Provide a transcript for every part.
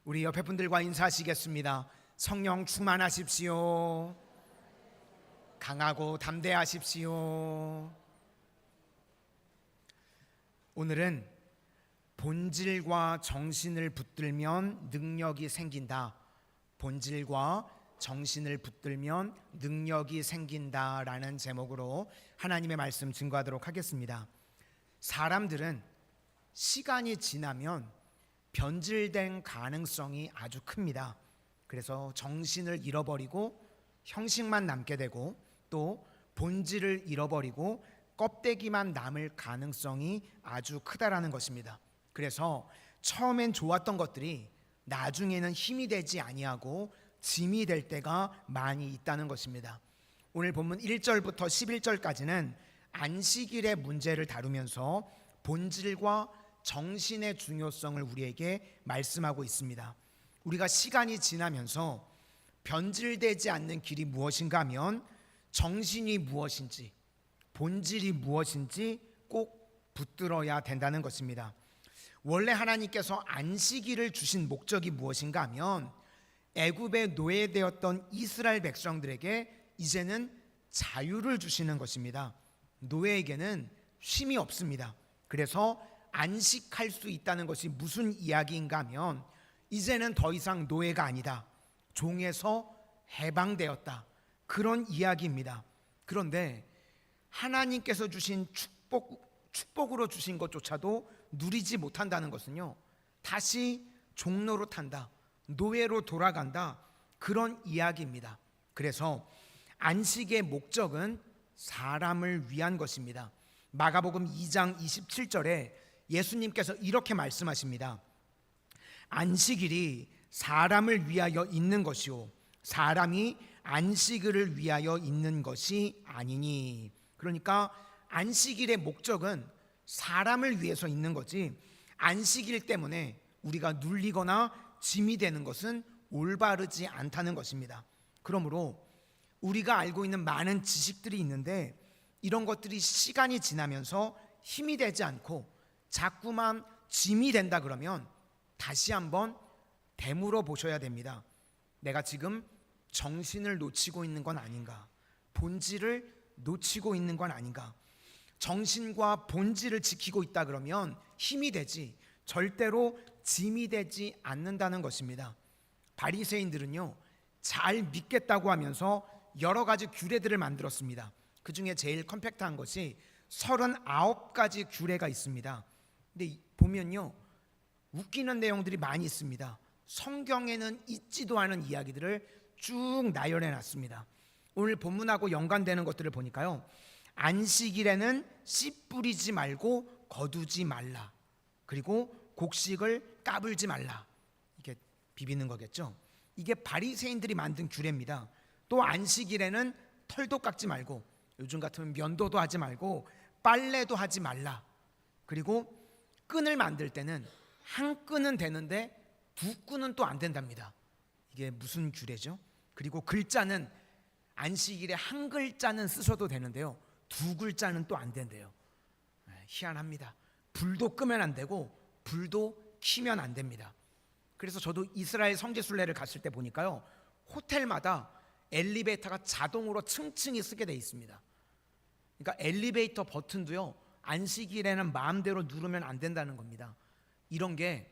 우리 옆에 분들과 인사하시겠습니다. 성령 충만하십시오. 강하고 담대하십시오. 오늘은 본질과 정신을 붙들면 능력이 생긴다. 본질과 정신을 붙들면 능력이 생긴다라는 제목으로 하나님의 말씀 증거하도록 하겠습니다. 사람들은 시간이 지나면 변질된 가능성이 아주 큽니다. 그래서 정신을 잃어버리고 형식만 남게 되고 또 본질을 잃어버리고 껍데기만 남을 가능성이 아주 크다라는 것입니다. 그래서 처음엔 좋았던 것들이 나중에는 힘이 되지 아니하고 짐이 될 때가 많이 있다는 것입니다. 오늘 본문 1절부터 11절까지는 안식일의 문제를 다루면서 본질과 정신의 중요성을 우리에게 말씀하고 있습니다. 우리가 시간이 지나면서 변질되지 않는 길이 무엇인가 하면 정신이 무엇인지 본질이 무엇인지 꼭 붙들어야 된다는 것입니다. 원래 하나님께서 안식일을 주신 목적이 무엇인가 하면 애굽에 노예되었던 이스라엘 백성들에게 이제는 자유를 주시는 것입니다. 노예에게는 쉼이 없습니다. 그래서 안식할 수 있다는 것이 무슨 이야기인가 하면 이제는 더 이상 노예가 아니다. 종에서 해방되었다. 그런 이야기입니다. 그런데 하나님께서 주신 축복으로 주신 것조차도 누리지 못한다는 것은요, 다시 종노릇한다, 노예로 돌아간다, 그런 이야기입니다. 그래서 안식의 목적은 사람을 위한 것입니다. 마가복음 2장 27절에 예수님께서 이렇게 말씀하십니다. 안식일이 사람을 위하여 있는 것이요 사람이 안식일을 위하여 있는 것이 아니니. 그러니까 안식일의 목적은 사람을 위해서 있는 거지 안식일 때문에 우리가 눌리거나 짐이 되는 것은 올바르지 않다는 것입니다. 그러므로 우리가 알고 있는 많은 지식들이 있는데 이런 것들이 시간이 지나면서 힘이 되지 않고 자꾸만 짐이 된다 그러면 다시 한번 되물어 보셔야 됩니다. 내가 지금 정신을 놓치고 있는 건 아닌가? 본질을 놓치고 있는 건 아닌가? 정신과 본질을 지키고 있다 그러면 힘이 되지 절대로 짐이 되지 않는다는 것입니다. 바리새인들은요, 잘 믿겠다고 하면서 여러 가지 규례들을 만들었습니다. 그 중에 제일 컴팩트한 것이 39가지 규례가 있습니다. 근데 보면요, 웃기는 내용들이 많이 있습니다. 성경에는 있지도 않은 이야기들을 쭉 나열해 놨습니다. 오늘 본문하고 연관되는 것들을 보니까요, 안식일에는 씨 뿌리지 말고 거두지 말라, 그리고 곡식을 까불지 말라, 이게 비비는 거겠죠. 이게 바리새인들이 만든 규례입니다. 또 안식일에는 털도 깎지 말고, 요즘 같으면 면도도 하지 말고 빨래도 하지 말라, 그리고 끈을 만들 때는 한 끈은 되는데 두 끈은 또 안 된답니다. 이게 무슨 규례죠? 그리고 글자는 안식일에 한 글자는 쓰셔도 되는데요, 두 글자는 또 안 된대요. 희한합니다. 불도 끄면 안 되고 불도 켜면 안 됩니다. 그래서 저도 이스라엘 성지순례를 갔을 때 보니까요, 호텔마다 엘리베이터가 자동으로 층층이 쓰게 돼 있습니다. 그러니까 엘리베이터 버튼도요, 안식일에는 마음대로 누르면 안 된다는 겁니다. 이런 게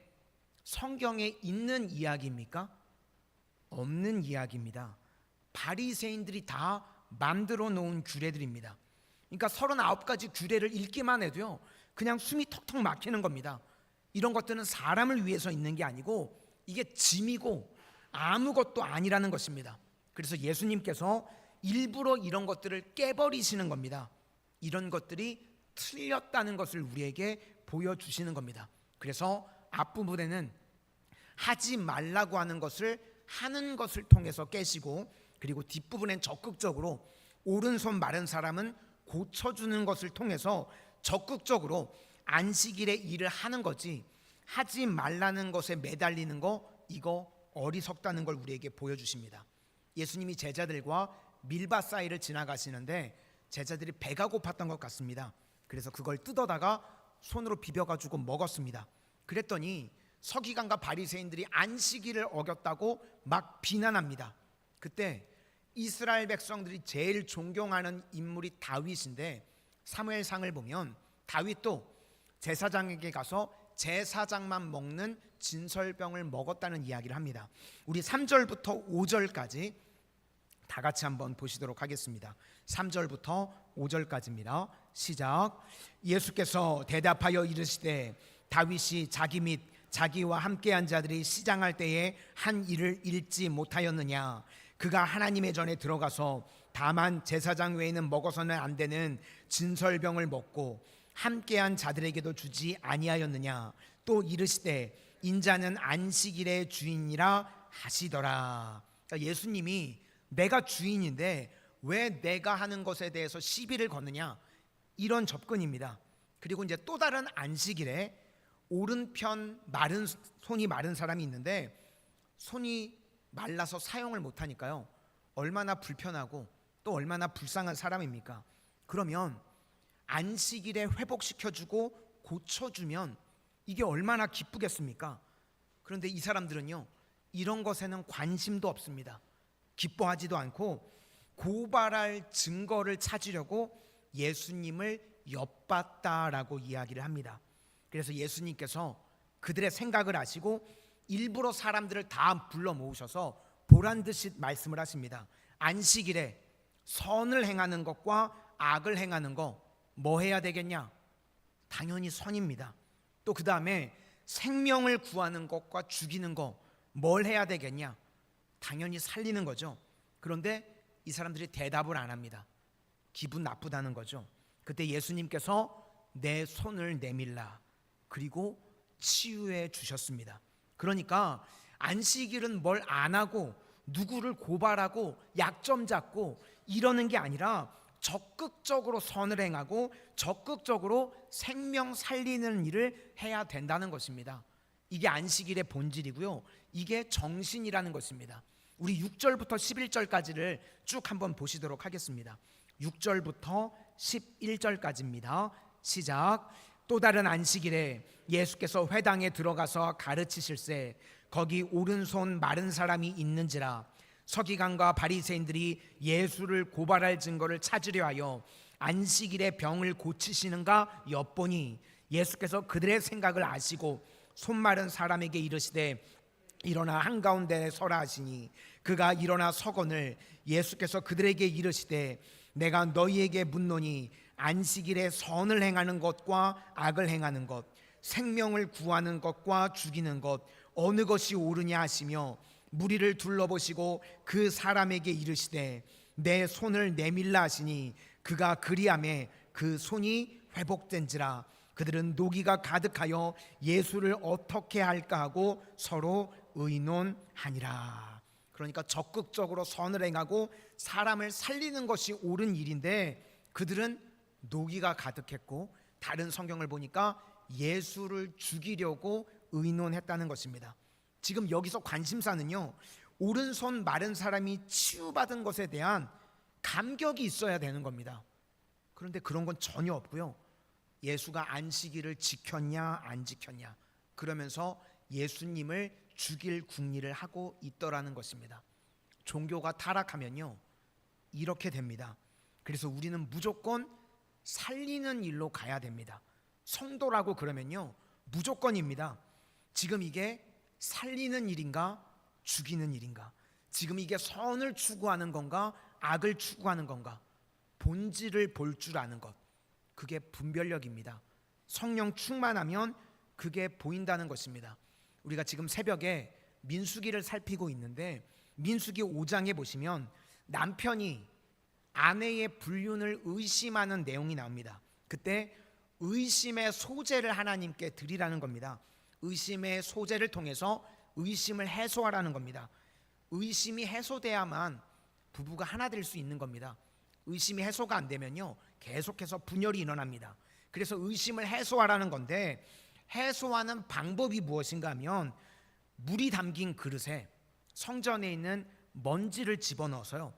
성경에 있는 이야기입니까? 없는 이야기입니다. 바리새인들이 다 만들어 놓은 규례들입니다. 그러니까 39가지 규례를 읽기만 해도요, 그냥 숨이 턱턱 막히는 겁니다. 이런 것들은 사람을 위해서 있는 게 아니고 이게 짐이고 아무것도 아니라는 것입니다. 그래서 예수님께서 일부러 이런 것들을 깨버리시는 겁니다. 이런 것들이 틀렸다는 것을 우리에게 보여주시는 겁니다. 그래서 앞부분에는 하지 말라고 하는 것을 하는 것을 통해서 깨시고, 그리고 뒷부분엔 적극적으로 오른손 마른 사람은 고쳐주는 것을 통해서 적극적으로 안식일에 일을 하는 거지, 하지 말라는 것에 매달리는 거, 이거 어리석다는 걸 우리에게 보여주십니다. 예수님이 제자들과 밀바 사이를 지나가시는데 제자들이 배가 고팠던 것 같습니다. 그래서 그걸 뜯어다가 손으로 비벼가지고 먹었습니다. 그랬더니 서기관과 바리새인들이 안식일을 어겼다고 막 비난합니다. 그때 이스라엘 백성들이 제일 존경하는 인물이 다윗인데, 사무엘상을 보면 다윗도 제사장에게 가서 제사장만 먹는 진설병을 먹었다는 이야기를 합니다. 우리 3절부터 5절까지 다 같이 한번 보시도록 하겠습니다. 3절부터 5절까지입니다. 시작. 예수께서 대답하여 이르시되 다윗이 자기 및 자기와 함께한 자들이 시장할 때에 한 일을 잃지 못하였느냐? 그가 하나님의 전에 들어가서 다만 제사장 외에는 먹어서는 안 되는 진설병을 먹고 함께한 자들에게도 주지 아니하였느냐? 또 이르시되 인자는 안식일의 주인이라 하시더라. 그러니까 예수님이 내가 주인인데 왜 내가 하는 것에 대해서 시비를 거느냐, 이런 접근입니다. 그리고 이제 또 다른 안식일에 오른편 손이 마른 사람이 있는데 손이 말라서 사용을 못하니까요, 얼마나 불편하고 또 얼마나 불쌍한 사람입니까? 그러면 안식일에 회복시켜주고 고쳐주면 이게 얼마나 기쁘겠습니까? 그런데 이 사람들은요, 이런 것에는 관심도 없습니다. 기뻐하지도 않고 고발할 증거를 찾으려고 예수님을 엿봤다라고 이야기를 합니다. 그래서 예수님께서 그들의 생각을 아시고 일부러 사람들을 다 불러 모으셔서 보란 듯이 말씀을 하십니다. 안식일에 선을 행하는 것과 악을 행하는 거 뭐 해야 되겠냐? 당연히 선입니다. 또 그 다음에 생명을 구하는 것과 죽이는 거 뭘 해야 되겠냐? 당연히 살리는 거죠. 그런데 이 사람들이 대답을 안 합니다. 기분 나쁘다는 거죠. 그때 예수님께서 내 손을 내밀라, 그리고 치유해 주셨습니다. 그러니까 안식일은 뭘 안 하고 누구를 고발하고 약점 잡고 이러는 게 아니라 적극적으로 선을 행하고 적극적으로 생명 살리는 일을 해야 된다는 것입니다. 이게 안식일의 본질이고요, 이게 정신이라는 것입니다. 우리 6절부터 11절까지를 쭉 한번 보시도록 하겠습니다. 6절부터 11절까지입니다. 시작. 또 다른 안식일에 예수께서 회당에 들어가서 가르치실세 거기 오른손 마른 사람이 있는지라. 서기관과 바리새인들이 예수를 고발할 증거를 찾으려 하여 안식일에 병을 고치시는가 엿보니 예수께서 그들의 생각을 아시고 손 마른 사람에게 이르시되 일어나 한가운데 서라 하시니 그가 일어나 서거늘 예수께서 그들에게 이르시되 내가 너희에게 묻노니 안식일에 선을 행하는 것과 악을 행하는 것, 생명을 구하는 것과 죽이는 것 어느 것이 옳으냐 하시며 무리를 둘러보시고 그 사람에게 이르시되 내 손을 내밀라 하시니 그가 그리하매 그 손이 회복된지라. 그들은 노기가 가득하여 예수를 어떻게 할까 하고 서로 의논하니라. 그러니까 적극적으로 선을 행하고 사람을 살리는 것이 옳은 일인데 그들은 노기가 가득했고 다른 성경을 보니까 예수를 죽이려고 의논했다는 것입니다. 지금 여기서 관심사는요, 오른손 마른 사람이 치유받은 것에 대한 감격이 있어야 되는 겁니다. 그런데 그런 건 전혀 없고요, 예수가 안식일을 지켰냐 안 지켰냐 그러면서 예수님을 죽일 궁리를 하고 있더라는 것입니다. 종교가 타락하면요 이렇게 됩니다. 그래서 우리는 무조건 살리는 일로 가야 됩니다. 성도라고 그러면요 무조건입니다. 지금 이게 살리는 일인가 죽이는 일인가, 지금 이게 선을 추구하는 건가 악을 추구하는 건가, 본질을 볼 줄 아는 것, 그게 분별력입니다. 성령 충만하면 그게 보인다는 것입니다. 우리가 지금 새벽에 민수기를 살피고 있는데 민수기 5장에 보시면 남편이 아내의 불륜을 의심하는 내용이 나옵니다. 그때 의심의 소재를 하나님께 드리라는 겁니다. 의심의 소재를 통해서 의심을 해소하라는 겁니다. 의심이 해소돼야만 부부가 하나 될 수 있는 겁니다. 의심이 해소가 안 되면요 계속해서 분열이 일어납니다. 그래서 의심을 해소하라는 건데 해소하는 방법이 무엇인가 하면 물이 담긴 그릇에 성전에 있는 먼지를 집어넣어서요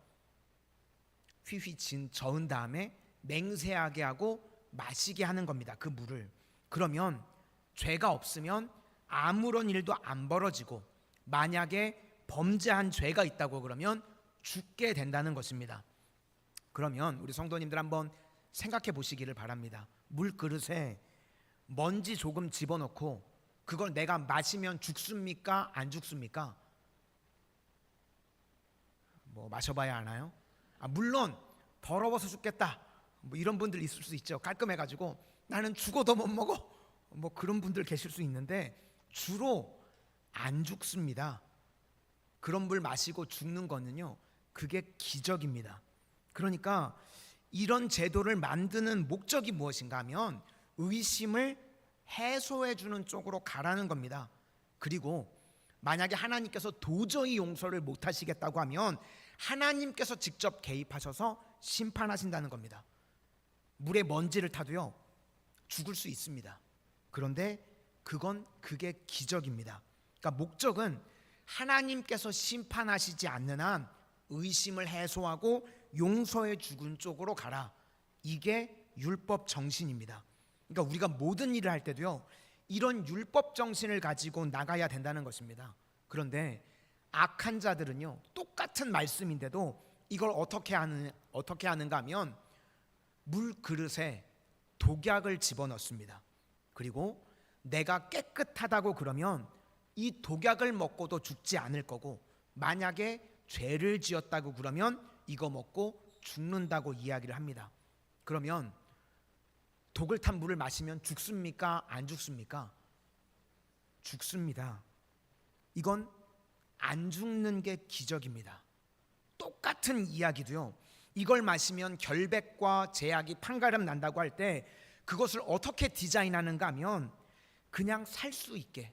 휘휘 저은 다음에 맹세하게 하고 마시게 하는 겁니다. 그 물을. 그러면 죄가 없으면 아무런 일도 안 벌어지고 만약에 범죄한 죄가 있다고 그러면 죽게 된다는 것입니다. 그러면 우리 성도님들 한번 생각해 보시기를 바랍니다. 물 그릇에 먼지 조금 집어넣고 그걸 내가 마시면 죽습니까? 안 죽습니까? 뭐 마셔봐야 하나요? 물론 더러워서 죽겠다 뭐 이런 분들 있을 수 있죠. 깔끔해가지고 나는 죽어도 못 먹어 뭐 그런 분들 계실 수 있는데 주로 안 죽습니다. 그런 물 마시고 죽는 거는요, 그게 기적입니다. 그러니까 이런 제도를 만드는 목적이 무엇인가 하면 의심을 해소해 주는 쪽으로 가라는 겁니다. 그리고 만약에 하나님께서 도저히 용서를 못 하시겠다고 하면 하나님께서 직접 개입하셔서 심판하신다는 겁니다. 물에 먼지를 타도요 죽을 수 있습니다. 그런데 그게 기적입니다. 그러니까 목적은 하나님께서 심판하시지 않는 한 의심을 해소하고 용서해 주는 쪽으로 가라. 이게 율법 정신입니다. 그러니까 우리가 모든 일을 할 때도요 이런 율법 정신을 가지고 나가야 된다는 것입니다. 그런데 악한 자들은요 똑같은 말씀인데도 이걸 어떻게 하는가 하면 물 그릇에 독약을 집어넣습니다. 그리고 내가 깨끗하다고 그러면 이 독약을 먹고도 죽지 않을 거고 만약에 죄를 지었다고 그러면 이거 먹고 죽는다고 이야기를 합니다. 그러면 독을 탄 물을 마시면 죽습니까? 안 죽습니까? 죽습니다. 이건 안 죽는 게 기적입니다. 똑같은 이야기도요 이걸 마시면 결백과 제약이 판가름 난다고 할 때 그것을 어떻게 디자인하는가 하면 그냥 살 수 있게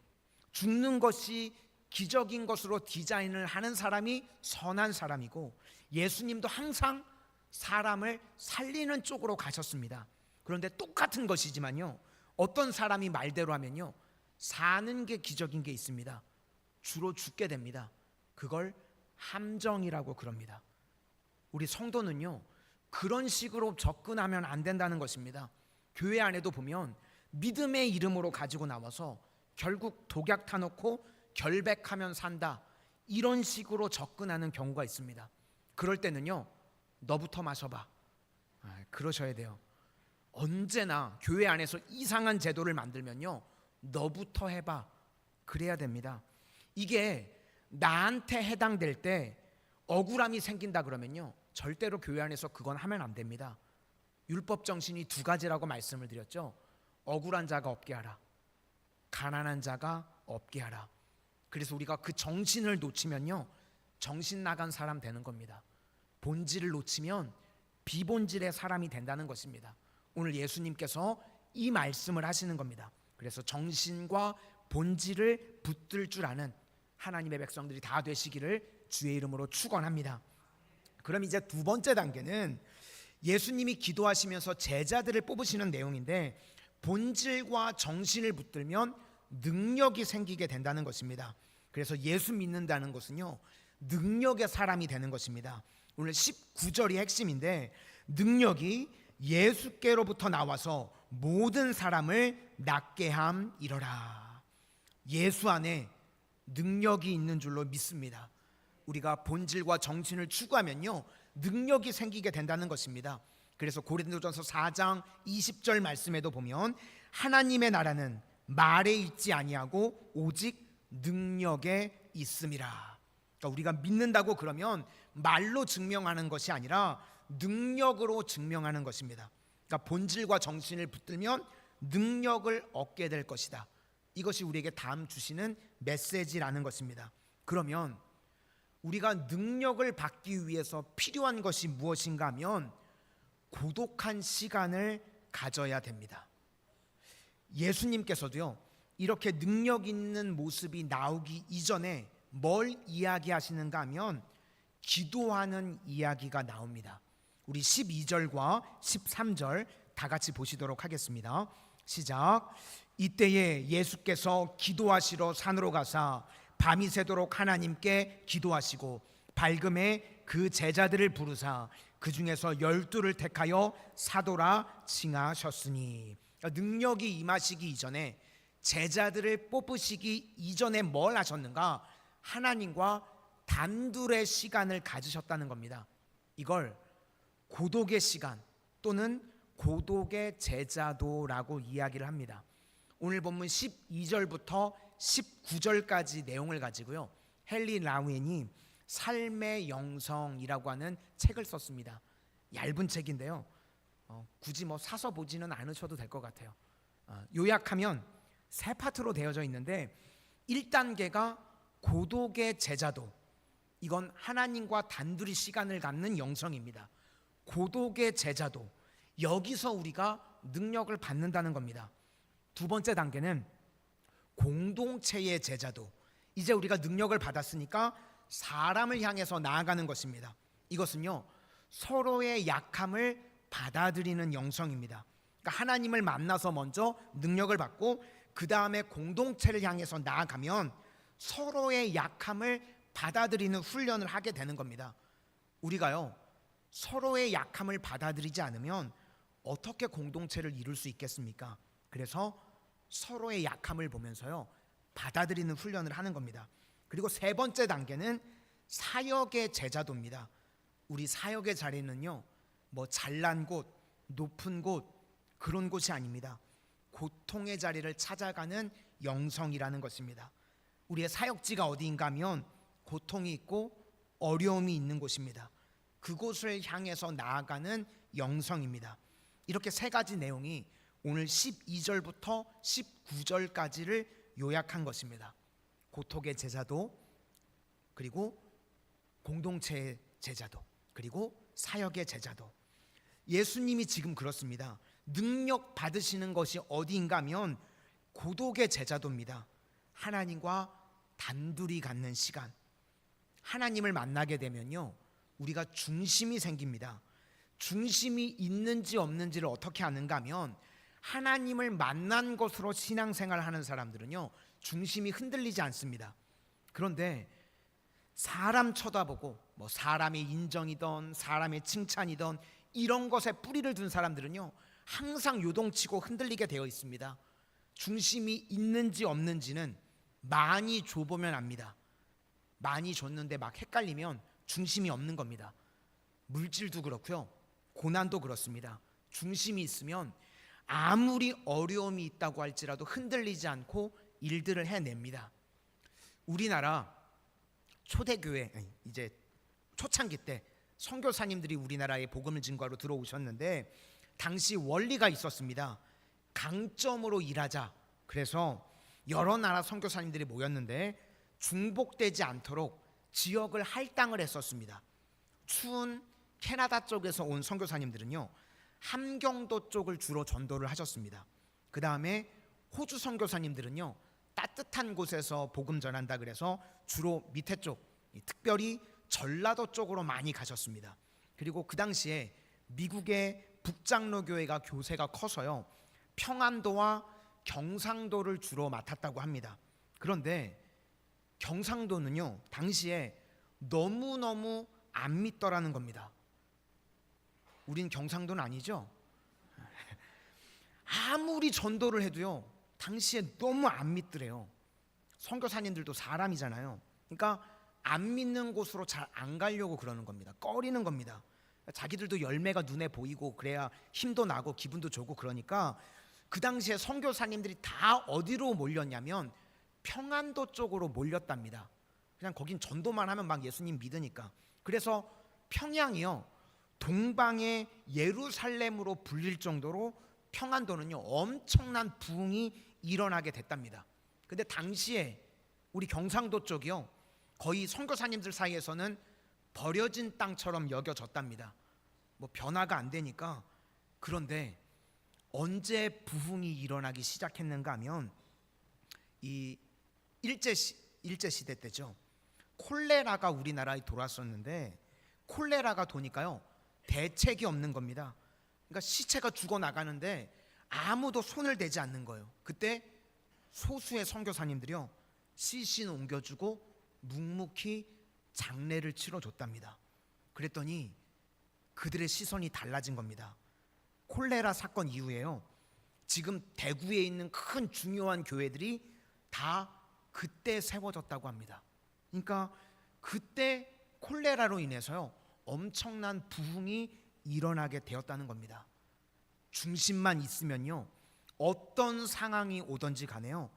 죽는 것이 기적인 것으로 디자인을 하는 사람이 선한 사람이고 예수님도 항상 사람을 살리는 쪽으로 가셨습니다. 그런데 똑같은 것이지만요 어떤 사람이 말대로 하면요 사는 게 기적인 게 있습니다. 주로 죽게 됩니다. 그걸 함정이라고 그럽니다. 우리 성도는요 그런 식으로 접근하면 안 된다는 것입니다. 교회 안에도 보면 믿음의 이름으로 가지고 나와서 결국 독약 타놓고 결백하면 산다 이런 식으로 접근하는 경우가 있습니다. 그럴 때는요 너부터 마셔봐 그러셔야 돼요. 언제나 교회 안에서 이상한 제도를 만들면요 너부터 해봐 그래야 됩니다. 이게 나한테 해당될 때 억울함이 생긴다 그러면요 절대로 교회 안에서 그건 하면 안 됩니다. 율법 정신이 두 가지라고 말씀을 드렸죠. 억울한 자가 없게 하라, 가난한 자가 없게 하라. 그래서 우리가 그 정신을 놓치면요 정신 나간 사람 되는 겁니다. 본질을 놓치면 비본질의 사람이 된다는 것입니다. 오늘 예수님께서 이 말씀을 하시는 겁니다. 그래서 정신과 본질을 붙들 줄 아는 하나님의 백성들이 다 되시기를 주의 이름으로 축원합니다. 그럼 이제 두 번째 단계는 예수님이 기도하시면서 제자들을 뽑으시는 내용인데 본질과 정신을 붙들면 능력이 생기게 된다는 것입니다. 그래서 예수 믿는다는 것은요 능력의 사람이 되는 것입니다. 오늘 19절이 핵심인데 능력이 예수께로부터 나와서 모든 사람을 낫게 함이러라. 예수 안에 능력이 있는 줄로 믿습니다. 우리가 본질과 정신을 추구하면요 능력이 생기게 된다는 것입니다. 그래서 고린도전서 4장 20절 말씀에도 보면 하나님의 나라는 말에 있지 아니하고 오직 능력에 있음이라. 그러니까 우리가 믿는다고 그러면 말로 증명하는 것이 아니라 능력으로 증명하는 것입니다. 그러니까 본질과 정신을 붙들면 능력을 얻게 될 것이다. 이것이 우리에게 다음 주시는 메시지라는 것입니다. 그러면 우리가 능력을 받기 위해서 필요한 것이 무엇인가 하면 고독한 시간을 가져야 됩니다. 예수님께서도요 이렇게 능력 있는 모습이 나오기 이전에 뭘 이야기하시는가 하면 기도하는 이야기가 나옵니다. 우리 12절과 13절 다 같이 보시도록 하겠습니다. 시작. 이때에 예수께서 기도하시러 산으로 가사 밤이 새도록 하나님께 기도하시고 밝음에 그 제자들을 부르사 그 중에서 12를 택하여 사도라 칭하셨으니 능력이 임하시기 이전에 제자들을 뽑으시기 이전에 뭘 하셨는가? 하나님과 단둘의 시간을 가지셨다는 겁니다. 이걸 고독의 시간 또는 고독의 제자도라고 이야기를 합니다. 오늘 본문 12절부터 19절까지 내용을 가지고요, 헨리 라우엔이 삶의 영성이라고 하는 책을 썼습니다. 얇은 책인데요, 굳이 사서 보지는 않으셔도 될 것 같아요. 요약하면 세 파트로 되어져 있는데, 1단계가 고독의 제자도, 이건 하나님과 단둘이 시간을 갖는 영성입니다. 고독의 제자도, 여기서 우리가 능력을 받는다는 겁니다. 두 번째 단계는 공동체의 제자도, 이제 우리가 능력을 받았으니까 사람을 향해서 나아가는 것입니다. 이것은요, 서로의 약함을 받아들이는 영성입니다. 그러니까 하나님을 만나서 먼저 능력을 받고 그 다음에 공동체를 향해서 나아가면 서로의 약함을 받아들이는 훈련을 하게 되는 겁니다. 우리가요, 서로의 약함을 받아들이지 않으면 어떻게 공동체를 이룰 수 있겠습니까? 그래서 서로의 약함을 보면서요, 받아들이는 훈련을 하는 겁니다. 그리고 세 번째 단계는 사역의 제자도입니다. 우리 사역의 자리는요, 잘난 곳, 높은 곳, 그런 곳이 아닙니다. 고통의 자리를 찾아가는 영성이라는 것입니다. 우리의 사역지가 어디인가 하면 고통이 있고 어려움이 있는 곳입니다. 그곳을 향해서 나아가는 영성입니다. 이렇게 세 가지 내용이 오늘 12절부터 19절까지를 요약한 것입니다. 고독의 제자도, 그리고 공동체의 제자도, 그리고 사역의 제자도. 예수님이 지금 그렇습니다. 능력 받으시는 것이 어디인가 하면 고독의 제자도입니다. 하나님과 단둘이 갖는 시간. 하나님을 만나게 되면요, 우리가 중심이 생깁니다. 중심이 있는지 없는지를 어떻게 아는가 하면, 하나님을 만난 것으로 신앙생활을 하는 사람들은요, 중심이 흔들리지 않습니다. 그런데 사람 쳐다보고 사람의 인정이든 사람의 칭찬이든 이런 것에 뿌리를 둔 사람들은요, 항상 요동치고 흔들리게 되어 있습니다. 중심이 있는지 없는지는 많이 줘보면 압니다. 많이 줬는데 막 헷갈리면 중심이 없는 겁니다. 물질도 그렇고요, 고난도 그렇습니다. 중심이 있으면 아무리 어려움이 있다고 할지라도 흔들리지 않고 일들을 해냅니다. 우리나라 초대교회, 이제 초창기 때 선교사님들이 우리나라에 복음을 증거하러 들어오셨는데, 당시 원리가 있었습니다. 강점으로 일하자. 그래서 여러 나라 선교사님들이 모였는데 중복되지 않도록 지역을 할당을 했었습니다. 추운 캐나다 쪽에서 온 선교사님들은요, 함경도 쪽을 주로 전도를 하셨습니다. 그 다음에 호주 선교사님들은요, 따뜻한 곳에서 복음 전한다 그래서 주로 밑에 쪽, 특별히 전라도 쪽으로 많이 가셨습니다. 그리고 그 당시에 미국의 북장로교회가 교세가 커서요, 평안도와 경상도를 주로 맡았다고 합니다. 그런데 경상도는요, 당시에 너무너무 안 믿더라는 겁니다. 우린 경상도는 아니죠? 아무리 전도를 해도요, 당시에 너무 안 믿더래요. 선교사님들도 사람이잖아요. 그러니까 안 믿는 곳으로 잘 안 가려고 그러는 겁니다. 꺼리는 겁니다. 자기들도 열매가 눈에 보이고 그래야 힘도 나고 기분도 좋고, 그러니까 그 당시에 선교사님들이 다 어디로 몰렸냐면 평안도 쪽으로 몰렸답니다. 그냥 거긴 전도만 하면 막 예수님 믿으니까. 그래서 평양이요, 동방의 예루살렘으로 불릴 정도로 평안도는요, 엄청난 부흥이 일어나게 됐답니다. 근데 당시에 우리 경상도 쪽이요, 거의 선교사님들 사이에서는 버려진 땅처럼 여겨졌답니다. 변화가 안 되니까. 그런데 언제 부흥이 일어나기 시작했는가 하면 이 일제시대 때죠. 콜레라가 우리나라에 돌았었는데, 콜레라가 도니까요, 대책이 없는 겁니다. 그러니까 시체가 죽어나가는데 아무도 손을 대지 않는 거예요. 그때 소수의 선교사님들이요, 시신 옮겨주고 묵묵히 장례를 치러줬답니다. 그랬더니 그들의 시선이 달라진 겁니다. 콜레라 사건 이후에요, 지금 대구에 있는 큰 중요한 교회들이 다 그때 세워졌다고 합니다. 그러니까 그때 콜레라로 인해서요 엄청난 부흥이 일어나게 되었다는 겁니다. 중심만 있으면요 어떤 상황이 오든지 간에요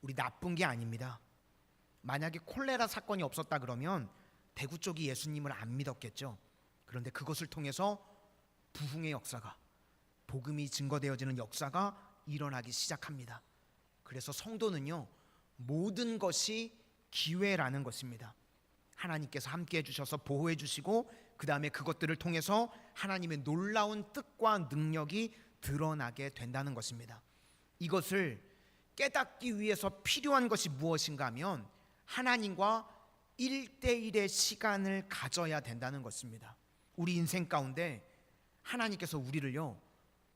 우리 나쁜 게 아닙니다. 만약에 콜레라 사건이 없었다 그러면 대구 쪽이 예수님을 안 믿었겠죠. 그런데 그것을 통해서 부흥의 역사가, 복음이 증거되어지는 역사가 일어나기 시작합니다. 그래서 성도는요 모든 것이 기회라는 것입니다. 하나님께서 함께해 주셔서 보호해 주시고 그 다음에 그것들을 통해서 하나님의 놀라운 뜻과 능력이 드러나게 된다는 것입니다. 이것을 깨닫기 위해서 필요한 것이 무엇인가 하면 하나님과 1대1의 시간을 가져야 된다는 것입니다. 우리 인생 가운데 하나님께서 우리를요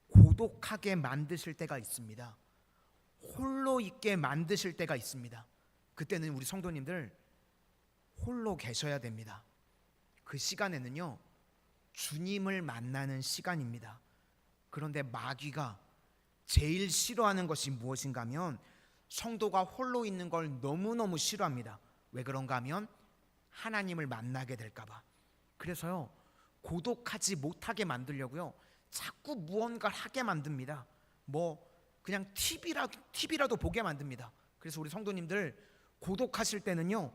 고독하게 만드실 때가 있습니다. 홀로 있게 만드실 때가 있습니다. 그때는 우리 성도님들 홀로 계셔야 됩니다. 그 시간에는요 주님을 만나는 시간입니다. 그런데 마귀가 제일 싫어하는 것이 무엇인가 하면 성도가 홀로 있는 걸 너무너무 싫어합니다. 왜 그런가 하면 하나님을 만나게 될까 봐. 그래서요 고독하지 못하게 만들려고요 자꾸 무언가를 하게 만듭니다. 뭐 그냥 TV라도 보게 만듭니다. 그래서 우리 성도님들 고독하실 때는요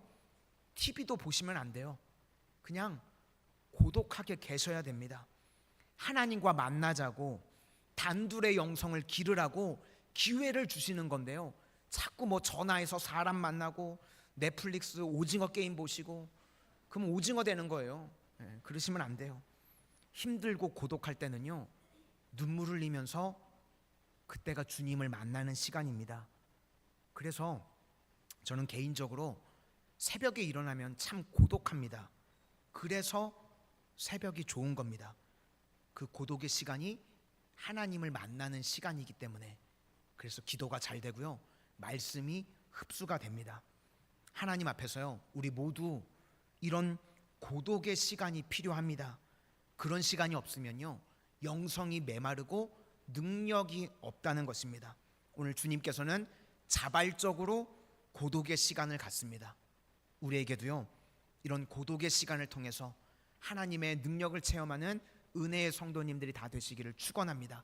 TV도 보시면 안 돼요. 그냥 고독하게 계셔야 됩니다. 하나님과 만나자고 단둘의 영성을 기르라고 기회를 주시는 건데요 자꾸 뭐 전화해서 사람 만나고 넷플릭스 오징어 게임 보시고 그럼 오징어 되는 거예요. 그러시면 안 돼요. 힘들고 고독할 때는요 눈물 흘리면서 그때가 주님을 만나는 시간입니다. 그래서 저는 개인적으로 새벽에 일어나면 참 고독합니다. 그래서 새벽이 좋은 겁니다. 그 고독의 시간이 하나님을 만나는 시간이기 때문에. 그래서 기도가 잘 되고요 말씀이 흡수가 됩니다. 하나님 앞에서요 우리 모두 이런 고독의 시간이 필요합니다. 그런 시간이 없으면요 영성이 메마르고 능력이 없다는 것입니다. 오늘 주님께서는 자발적으로 고독의 시간을 갖습니다. 우리에게도요 이런 고독의 시간을 통해서 하나님의 능력을 체험하는 은혜의 성도님들이 다 되시기를 축원합니다.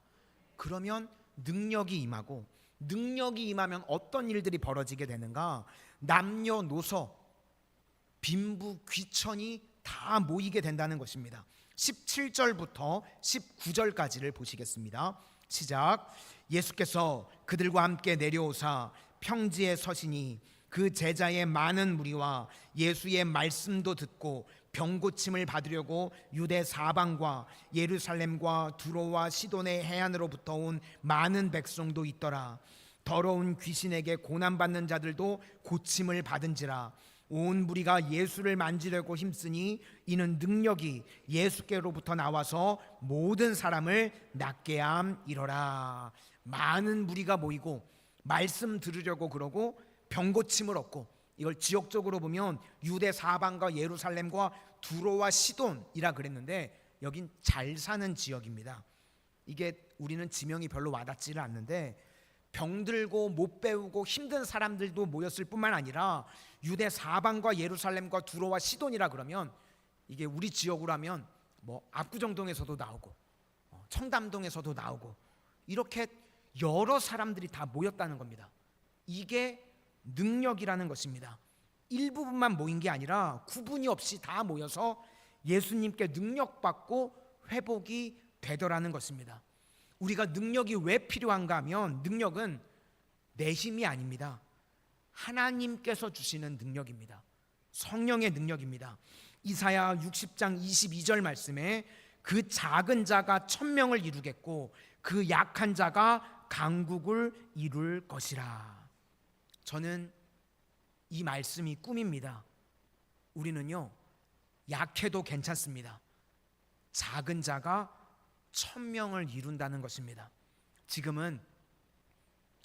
그러면 능력이 임하고, 능력이 임하면 어떤 일들이 벌어지게 되는가? 남녀노소 빈부 귀천이 다 모이게 된다는 것입니다. 17절부터 19절까지를 보시겠습니다. 시작. 예수께서 그들과 함께 내려오사 평지에 서시니 그 제자의 많은 무리와 예수의 말씀도 듣고 병 고침을 받으려고 유대 사방과 예루살렘과 두로와 시돈의 해안으로부터 온 많은 백성도 있더라. 더러운 귀신에게 고난받는 자들도 고침을 받은지라. 온 무리가 예수를 만지려고 힘쓰니 이는 능력이 예수께로부터 나와서 모든 사람을 낫게 함이러라. 많은 무리가 모이고 말씀 들으려고 그러고 병 고침을 얻고, 이걸 지역적으로 보면 유대 사방과 예루살렘과 두로와 시돈이라 그랬는데 여긴 잘 사는 지역입니다. 이게 우리는 지명이 별로 와닿지를 않는데 병들고 못 배우고 힘든 사람들도 모였을 뿐만 아니라 유대 사방과 예루살렘과 두로와 시돈이라 그러면 이게 우리 지역으로 하면 뭐 압구정동에서도 나오고 청담동에서도 나오고 이렇게 여러 사람들이 다 모였다는 겁니다. 이게 능력이라는 것입니다. 일부분만 모인 게 아니라 구분이 없이 다 모여서 예수님께 능력받고 회복이 되더라는 것입니다. 우리가 능력이 왜 필요한가 하면 능력은 내 힘이 아닙니다. 하나님께서 주시는 능력입니다. 성령의 능력입니다. 이사야 60장 22절 말씀에 그 작은 자가 1000명을 이루겠고 그 약한 자가 강국을 이룰 것이라. 저는 이 말씀이 꿈입니다. 우리는요 약해도 괜찮습니다. 작은 자가 1000명을 이룬다는 것입니다. 지금은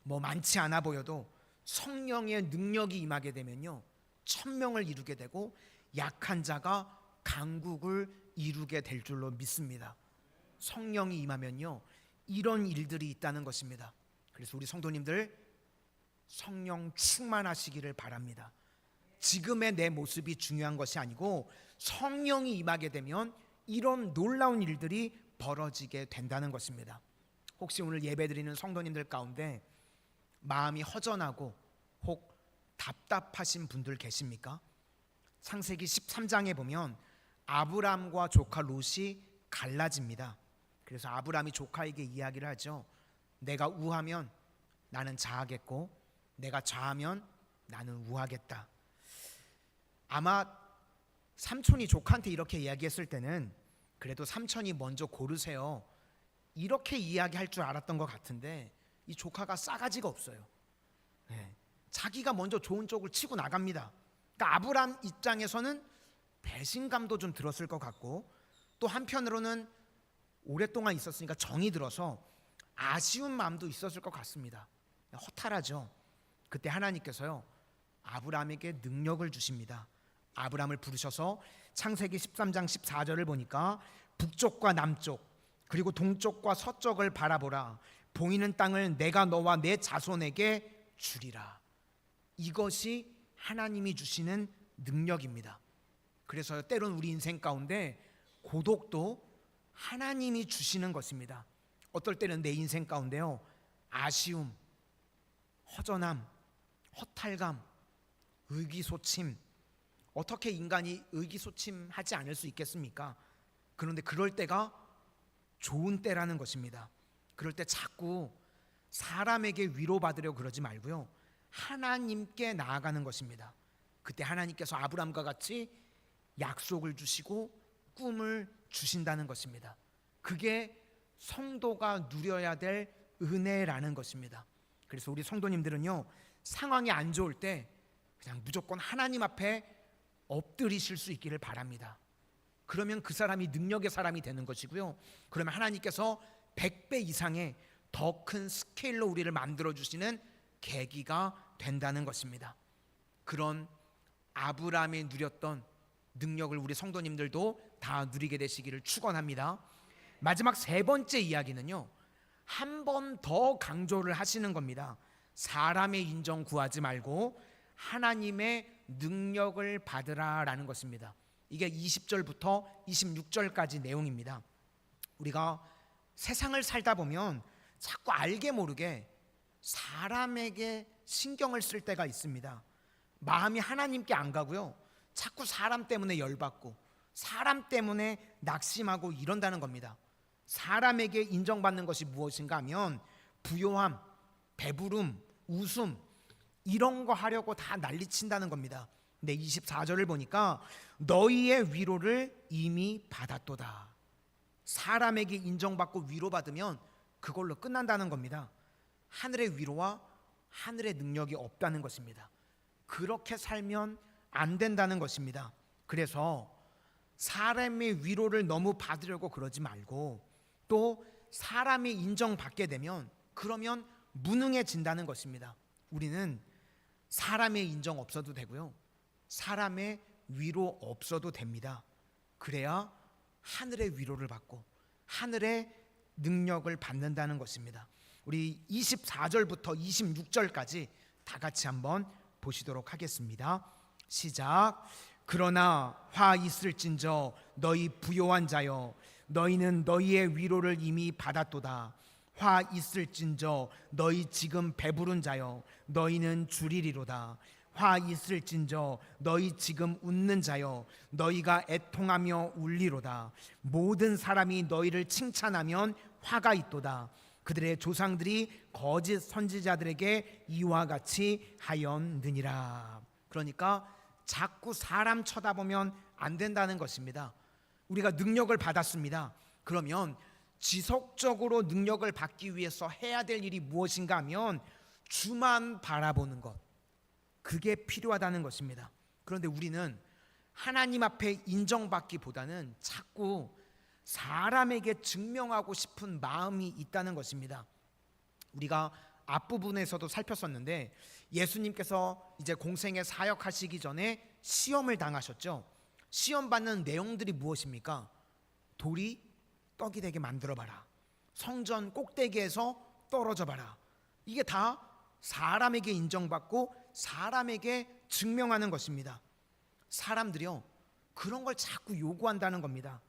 뭐 많지 않아 보여도 성령의 능력이 임하게 되면요 1000명을 이루게 되고 약한 자가 강국을 이루게 될 줄로 믿습니다. 성령이 임하면요 이런 일들이 있다는 것입니다. 그래서 우리 성도님들 성령 충만하시기를 바랍니다. 지금의 내 모습이 중요한 것이 아니고 성령이 임하게 되면 이런 놀라운 일들이 벌어지게 된다는 것입니다. 혹시 오늘 예배드리는 성도님들 가운데 마음이 허전하고 혹 답답하신 분들 계십니까? 창세기 13장에 보면 아브람과 조카 롯이 갈라집니다. 그래서 아브람이 조카에게 이야기를 하죠. 내가 우하면 나는 자하겠고 내가 좌하면 나는 우하겠다. 아마 삼촌이 조카한테 이렇게 이야기했을 때는 그래도 삼촌이 먼저 고르세요, 이렇게 이야기할 줄 알았던 것 같은데 이 조카가 싸가지가 없어요. 자기가 먼저 좋은 쪽을 치고 나갑니다. 그러니까 아브람 입장에서는 배신감도 좀 들었을 것 같고 또 한편으로는 오랫동안 있었으니까 정이 들어서 아쉬운 마음도 있었을 것 같습니다. 허탈하죠. 그때 하나님께서요 아브람에게 능력을 주십니다. 아브람을 부르셔서 창세기 13장 14절을 보니까 북쪽과 남쪽 그리고 동쪽과 서쪽을 바라보라. 보이는 땅을 내가 너와 내 자손에게 주리라. 이것이 하나님이 주시는 능력입니다. 그래서 때론 우리 인생 가운데 고독도 하나님이 주시는 것입니다. 어떨 때는 내 인생 가운데요 아쉬움, 허전함, 허탈감, 의기소침. 어떻게 인간이 의기소침하지 않을 수 있겠습니까? 그런데 그럴 때가 좋은 때라는 것입니다. 그럴 때 자꾸 사람에게 위로받으려고 그러지 말고요 하나님께 나아가는 것입니다. 그때 하나님께서 아브람과 같이 약속을 주시고 꿈을 주신다는 것입니다. 그게 성도가 누려야 될 은혜라는 것입니다. 그래서 우리 성도님들은요 상황이 안 좋을 때 그냥 무조건 하나님 앞에 엎드리실 수 있기를 바랍니다. 그러면 그 사람이 능력의 사람이 되는 것이고요 그러면 하나님께서 100배 이상의 더 큰 스케일로 우리를 만들어 주시는 계기가 된다는 것입니다. 그런 아브라함이 누렸던 능력을 우리 성도님들도 다 누리게 되시기를 축원합니다. 마지막 세 번째 이야기는요 한 번 더 강조를 하시는 겁니다. 사람의 인정 구하지 말고 하나님의 능력을 받으라라는 것입니다. 이게 20절부터 26절까지 내용입니다. 우리가 세상을 살다 보면 자꾸 알게 모르게 사람에게 신경을 쓸 때가 있습니다. 마음이 하나님께 안 가고요 자꾸 사람 때문에 열받고 사람 때문에 낙심하고 이런다는 겁니다. 사람에게 인정받는 것이 무엇인가 하면 부요함, 배부름, 웃음 이런 거 하려고 다 난리친다는 겁니다. 근데 24절을 보니까 너희의 위로를 이미 받았도다. 사람에게 인정받고 위로받으면 그걸로 끝난다는 겁니다. 하늘의 위로와 하늘의 능력이 없다는 것입니다. 그렇게 살면 안 된다는 것입니다. 그래서 사람의 위로를 너무 받으려고 그러지 말고 또 사람이 인정받게 되면 그러면 무능해진다는 것입니다. 우리는 사람의 인정 없어도 되고요 사람의 위로 없어도 됩니다. 그래야 하늘의 위로를 받고 하늘의 능력을 받는다는 것입니다. 우리 24절부터 26절까지 다 같이 한번 보시도록 하겠습니다. 시작. 그러나 화 있을진저 너희 부요한 자여 너희는 너희의 위로를 이미 받았도다. 화 있을진저 너희 지금 배부른 자여 너희는 주리리로다. 화 있을진저 너희 지금 웃는 자여 너희가 애통하며 울리로다. 모든 사람이 너희를 칭찬하면 화가 있도다. 그들의 조상들이 거짓 선지자들에게 이와 같이 하였느니라. 그러니까 자꾸 사람 쳐다보면 안 된다는 것입니다. 우리가 능력을 받았습니다. 그러면 지속적으로 능력을 받기 위해서 해야 될 일이 무엇인가 하면 주만 바라보는 것, 그게 필요하다는 것입니다. 그런데 우리는 하나님 앞에 인정받기보다는 자꾸 사람에게 증명하고 싶은 마음이 있다는 것입니다. 우리가 앞부분에서도 살폈었는데 예수님께서 이제 공생에 사역하시기 전에 시험을 당하셨죠. 시험 받는 내용들이 무엇입니까? 돌이 떡이 되게 만들어봐라, 성전 꼭대기에서 떨어져 봐라, 이게 다 사람에게 인정받고 사람에게 증명하는 것입니다. 사람들이요, 그런 걸 자꾸 요구한다는 겁니다.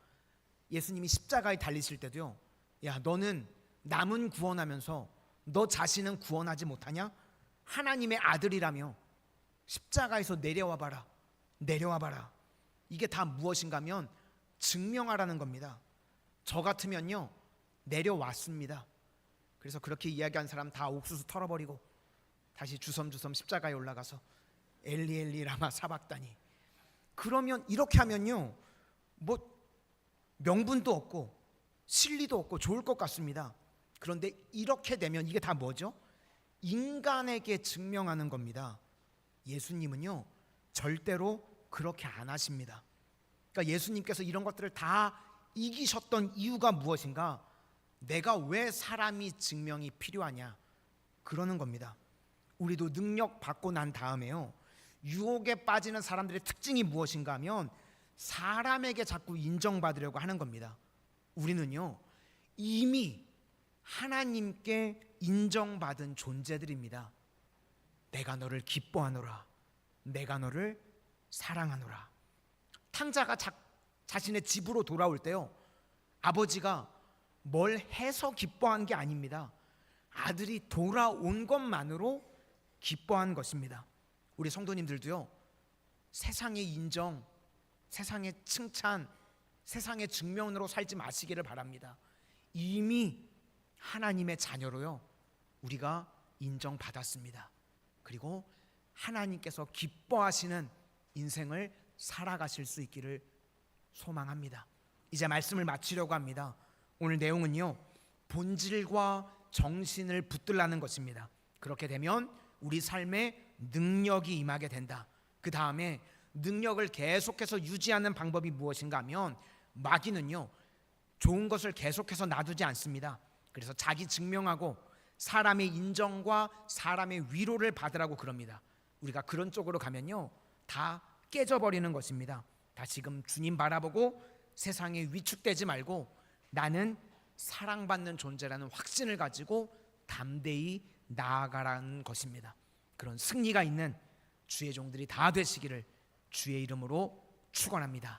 예수님이 십자가에 달리실 때도요, 야, 너는 남은 구원하면서 너 자신은 구원하지 못하냐? 하나님의 아들이라며 십자가에서 내려와 봐라, 내려와 봐라. 이게 다 무엇인가 하면 증명하라는 겁니다. 저 같으면요, 내려왔습니다. 그래서 그렇게 이야기한 사람 다 옥수수 털어버리고 다시 주섬주섬 십자가에 올라가서 엘리 엘리 라마 사박다니. 그러면 이렇게 하면요, 뭐 명분도 없고 실리도 없고 좋을 것 같습니다. 그런데 이렇게 되면 이게 다 뭐죠? 인간에게 증명하는 겁니다. 예수님은요, 절대로 그렇게 안 하십니다. 그러니까 예수님께서 이런 것들을 다 이기셨던 이유가 무엇인가? 내가 왜 사람이 증명이 필요하냐? 그러는 겁니다. 우리도 능력 받고 난 다음에요, 유혹에 빠지는 사람들의 특징이 무엇인가 하면 사람에게 자꾸 인정받으려고 하는 겁니다. 우리는요, 이미 하나님께 인정받은 존재들입니다. 내가 너를 기뻐하노라, 내가 너를 사랑하노라. 탕자가 자신의 집으로 돌아올 때요, 아버지가 뭘 해서 기뻐한 게 아닙니다. 아들이 돌아온 것만으로 기뻐한 것입니다. 우리 성도님들도요, 세상의 인정, 세상의 칭찬, 세상의 증명으로 살지 마시기를 바랍니다. 이미 하나님의 자녀로요, 우리가 인정받았습니다. 그리고 하나님께서 기뻐하시는 인생을 살아가실 수 있기를 소망합니다. 이제 말씀을 마치려고 합니다. 오늘 내용은요, 본질과 정신을 붙들라는 것입니다. 그렇게 되면 우리 삶에 능력이 임하게 된다. 그 다음에 능력을 계속해서 유지하는 방법이 무엇인가 하면, 마귀는요, 좋은 것을 계속해서 놔두지 않습니다. 그래서 자기 증명하고 사람의 인정과 사람의 위로를 받으라고 그럽니다. 우리가 그런 쪽으로 가면요, 다 깨져버리는 것입니다. 다시금 주님 바라보고 세상에 위축되지 말고 나는 사랑받는 존재라는 확신을 가지고 담대히 나아가라는 것입니다. 그런 승리가 있는 주의 종들이 다 되시기를 주의 이름으로 축원합니다.